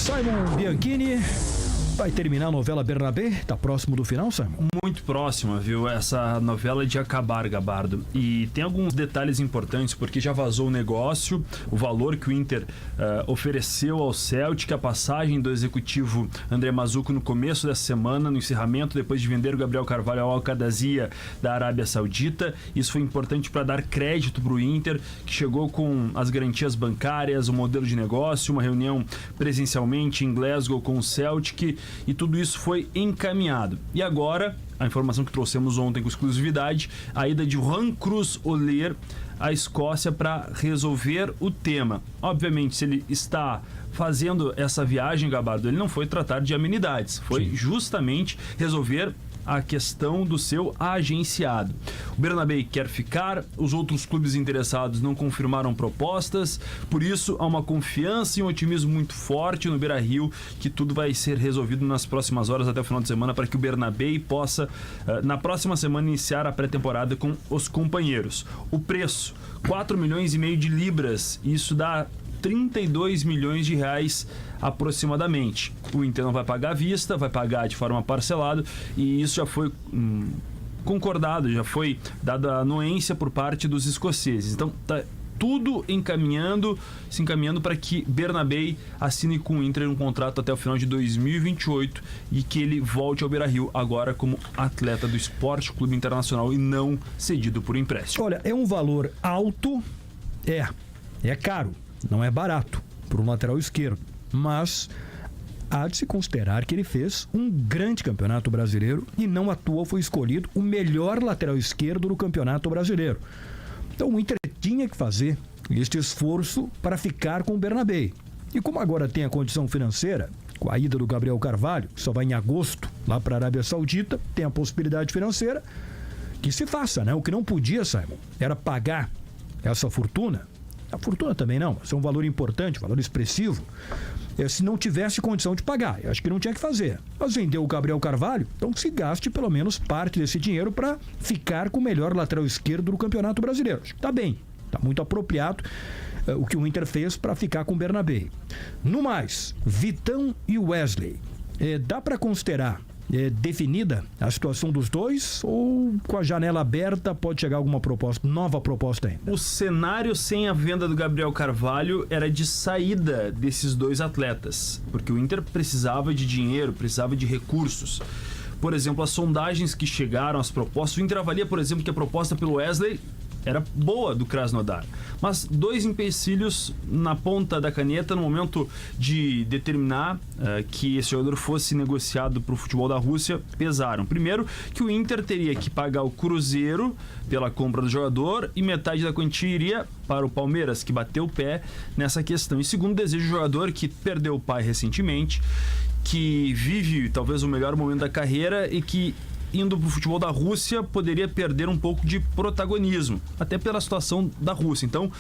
Simon Bianchini, vai terminar a novela Bernabé? Tá próximo do final, Simon? Muito próxima, viu? Essa novela de acabar, Gabardo. E tem alguns detalhes importantes, porque já vazou o negócio, o valor que o Inter ofereceu ao Celtic, a passagem do executivo André Mazuco no começo dessa semana, no encerramento, depois de vender o Gabriel Carvalho ao Al-Qadazia da Arábia Saudita. Isso foi importante para dar crédito para o Inter, que chegou com as garantias bancárias, o modelo de negócio, uma reunião presencialmente em Glasgow com o Celtic, e tudo isso foi encaminhado. E agora, a informação que trouxemos ontem com exclusividade, a ida de Juan Cruz Oler à Escócia para resolver o tema. Obviamente, se ele está fazendo essa viagem, Gabardo, ele não foi tratar de amenidades, foi justamente resolver a questão do seu agenciado. O Bernabé quer ficar, os outros clubes interessados não confirmaram propostas, por isso há uma confiança e um otimismo muito forte no Beira-Rio que tudo vai ser resolvido nas próximas horas até o final de semana para que o Bernabé possa, na próxima semana, iniciar a pré-temporada com os companheiros. O preço, 4 milhões e meio de libras, isso dá 32 milhões de reais aproximadamente. O Inter não vai pagar à vista, vai pagar de forma parcelada, e isso já foi concordado, já foi dada a anuência por parte dos escoceses. Então tá tudo se encaminhando para que Bernabé assine com o Inter um contrato até o final de 2028 e que ele volte ao Beira-Rio agora como atleta do Esporte Clube Internacional e não cedido por empréstimo. Olha, é um valor alto, é caro, não é barato para um lateral esquerdo, mas há de se considerar que ele fez um grande campeonato brasileiro e não à toa foi escolhido o melhor lateral esquerdo do campeonato brasileiro. Então o Inter tinha que fazer este esforço para ficar com o Bernabé. E como agora tem a condição financeira, com a ida do Gabriel Carvalho, que só vai em agosto lá para a Arábia Saudita, tem a possibilidade financeira que se faça, né? O que não podia, Simon, era pagar essa fortuna. A fortuna também não, isso é um valor importante, um valor expressivo. Se não tivesse condição de pagar, eu acho que não tinha que fazer. Mas vendeu o Gabriel Carvalho, então se gaste pelo menos parte desse dinheiro para ficar com o melhor lateral esquerdo do Campeonato Brasileiro. Acho que tá bem, tá muito apropriado o que o Inter fez para ficar com o Bernabé. No mais, Vitão e Wesley, dá para considerar definida a situação dos dois, ou com a janela aberta pode chegar alguma nova proposta ainda? O cenário sem a venda do Gabriel Carvalho era de saída desses dois atletas, porque o Inter precisava de dinheiro, precisava de recursos. Por exemplo, as sondagens que chegaram, as propostas, o Inter avalia, por exemplo, que a proposta pelo Wesley era boa do Krasnodar, mas dois empecilhos na ponta da caneta no momento de determinar que esse jogador fosse negociado para o futebol da Rússia pesaram. Primeiro, que o Inter teria que pagar o Cruzeiro pela compra do jogador e metade da quantia iria para o Palmeiras, que bateu o pé nessa questão. E segundo, desejo do jogador que perdeu o pai recentemente, que vive talvez o melhor momento da carreira e que indo para o futebol da Rússia poderia perder um pouco de protagonismo, até pela situação da Rússia. Então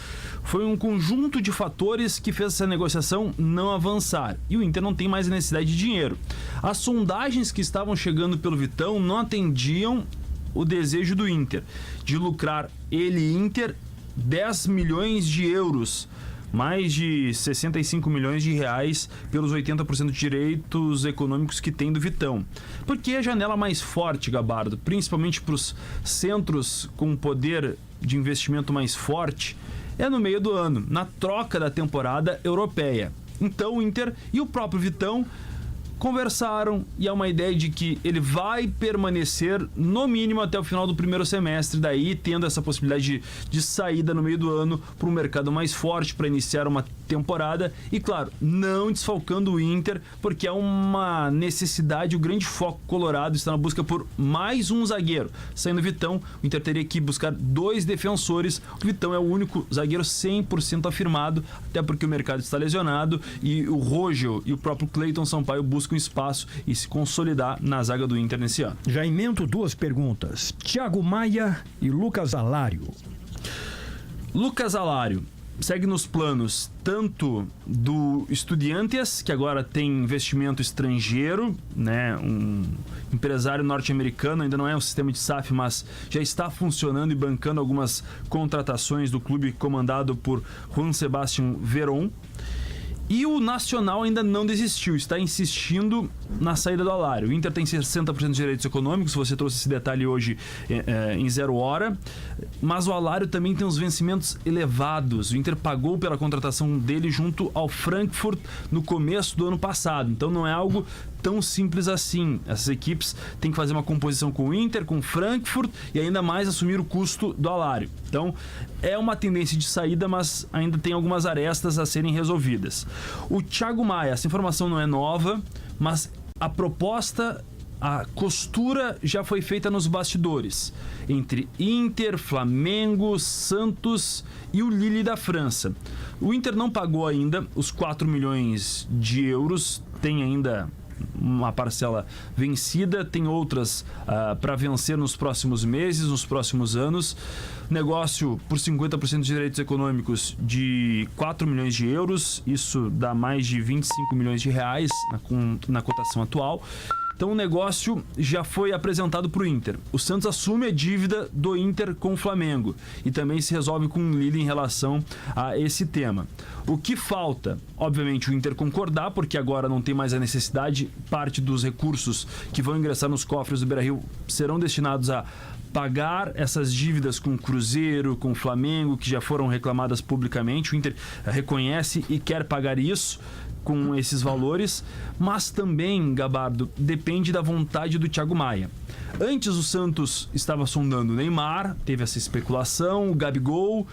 foi um conjunto de fatores que fez essa negociação não avançar, e o Inter não tem mais necessidade de dinheiro. As sondagens que estavam chegando pelo Vitão não atendiam o desejo do Inter de lucrar, ele Inter, 10 milhões de euros, mais de 65 milhões de reais pelos 80% de direitos econômicos que tem do Vitão. Porque a janela mais forte, Gabardo, principalmente para os centros com poder de investimento mais forte, é no meio do ano, na troca da temporada europeia. Então o Inter e o próprio Vitão conversaram e há uma ideia de que ele vai permanecer no mínimo até o final do primeiro semestre, daí tendo essa possibilidade de saída no meio do ano para um mercado mais forte para iniciar uma temporada e, claro, não desfalcando o Inter, porque é uma necessidade, o grande foco colorado está na busca por mais um zagueiro. Saindo o Vitão, o Inter teria que buscar 2 defensores. O Vitão é o único zagueiro 100% afirmado, até porque o mercado está lesionado e o Rogel e o próprio Cleiton Sampaio buscam espaço e se consolidar na zaga do Inter nesse ano. Já emendo 2 perguntas. Thiago Maia e Lucas Alário. Lucas Alário segue nos planos tanto do Estudiantes, que agora tem investimento estrangeiro, né? Um empresário norte-americano, ainda não é um sistema de SAF, mas já está funcionando e bancando algumas contratações do clube comandado por Juan Sebastián Verón. E o Nacional ainda não desistiu, está insistindo na saída do Alário. O Inter tem 60% de direitos econômicos, você trouxe esse detalhe hoje em 0 hora, mas o Alário também tem uns vencimentos elevados. O Inter pagou pela contratação dele junto ao Frankfurt no começo do ano passado, então não é algo tão simples assim. Essas equipes têm que fazer uma composição com o Inter, com o Frankfurt e ainda mais assumir o custo do Alário. Então é uma tendência de saída, mas ainda tem algumas arestas a serem resolvidas. O Thiago Maia, essa informação não é nova, mas a proposta, a costura já foi feita nos bastidores entre Inter, Flamengo, Santos e o Lille da França. O Inter não pagou ainda os 4 milhões de euros, tem ainda uma parcela vencida, tem outras para vencer nos próximos meses, nos próximos anos. Negócio por 50% de direitos econômicos de 4 milhões de euros, isso dá mais de 25 milhões de reais na cotação atual. Então o negócio já foi apresentado para o Inter. O Santos assume a dívida do Inter com o Flamengo e também se resolve com o Lille em relação a esse tema. O que falta? Obviamente o Inter concordar, porque agora não tem mais a necessidade, parte dos recursos que vão ingressar nos cofres do Beira-Rio serão destinados a pagar essas dívidas com o Cruzeiro, com o Flamengo, que já foram reclamadas publicamente. O Inter reconhece e quer pagar isso com esses valores, mas também, Gabardo, depende da vontade do Thiago Maia. Antes o Santos estava sondando o Neymar, teve essa especulação, o Gabigol,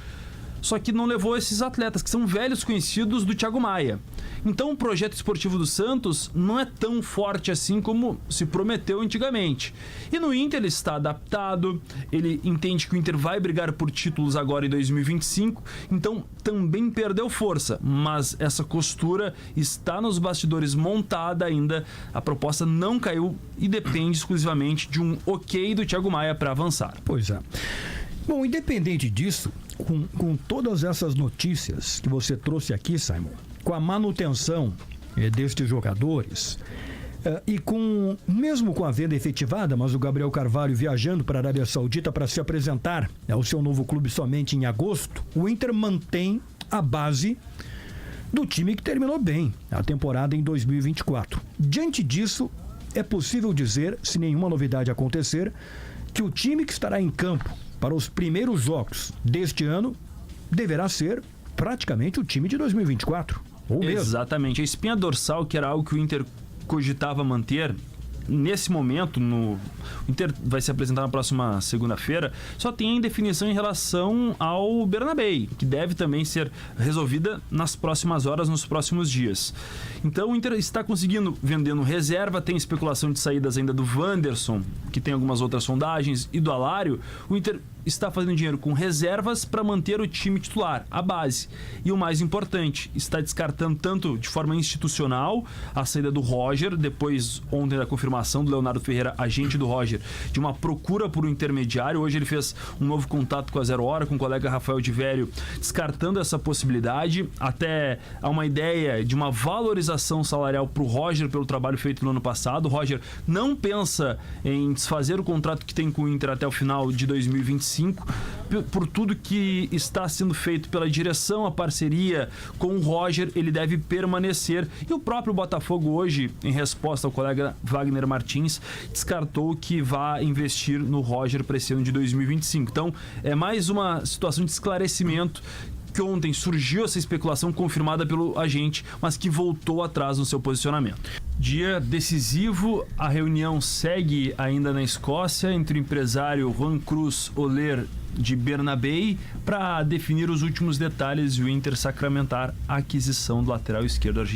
só que não levou esses atletas, que são velhos conhecidos do Thiago Maia. Então o projeto esportivo do Santos não é tão forte assim como se prometeu antigamente. E no Inter ele está adaptado, ele entende que o Inter vai brigar por títulos agora em 2025, então também perdeu força, mas essa costura está nos bastidores montada ainda, a proposta não caiu e depende exclusivamente de um ok do Thiago Maia para avançar. Pois é. Bom, independente disso, com todas essas notícias que você trouxe aqui, Simon, com a manutenção destes jogadores e mesmo com a venda efetivada, mas o Gabriel Carvalho viajando para a Arábia Saudita para se apresentar ao seu novo clube somente em agosto, o Inter mantém a base do time que terminou bem a temporada em 2024. Diante disso, é possível dizer, se nenhuma novidade acontecer, que o time que estará em campo para os primeiros jogos deste ano deverá ser praticamente o time de 2024. Ou mesmo. Exatamente. A espinha dorsal, que era algo que o Inter cogitava manter, nesse momento, o Inter vai se apresentar na próxima segunda-feira, só tem indefinição em relação ao Bernabéu, que deve também ser resolvida nas próximas horas, nos próximos dias. Então o Inter está conseguindo vendendo reserva, tem especulação de saídas ainda do Wanderson, que tem algumas outras sondagens, e do Alário. O Inter está fazendo dinheiro com reservas para manter o time titular, a base. E o mais importante, está descartando tanto de forma institucional a saída do Roger, depois ontem da confirmação do Leonardo Ferreira, agente do Roger, de uma procura por um intermediário. Hoje ele fez um novo contato com a 0 Hora, com o colega Rafael de Vério, descartando essa possibilidade. Até há uma ideia de uma valorização salarial para o Roger pelo trabalho feito no ano passado. O Roger não pensa em desfazer o contrato que tem com o Inter até o final de 2025, por tudo que está sendo feito pela direção, a parceria com o Roger, ele deve permanecer. E o próprio Botafogo hoje, em resposta ao colega Wagner Martins, descartou que vá investir no Roger para esse ano de 2025. Então, é mais uma situação de esclarecimento, que ontem surgiu essa especulação confirmada pelo agente, mas que voltou atrás no seu posicionamento. Dia decisivo, a reunião segue ainda na Escócia entre o empresário Juan Cruz Oler de Bernabéu para definir os últimos detalhes e o Inter sacramentar a aquisição do lateral esquerdo argentino.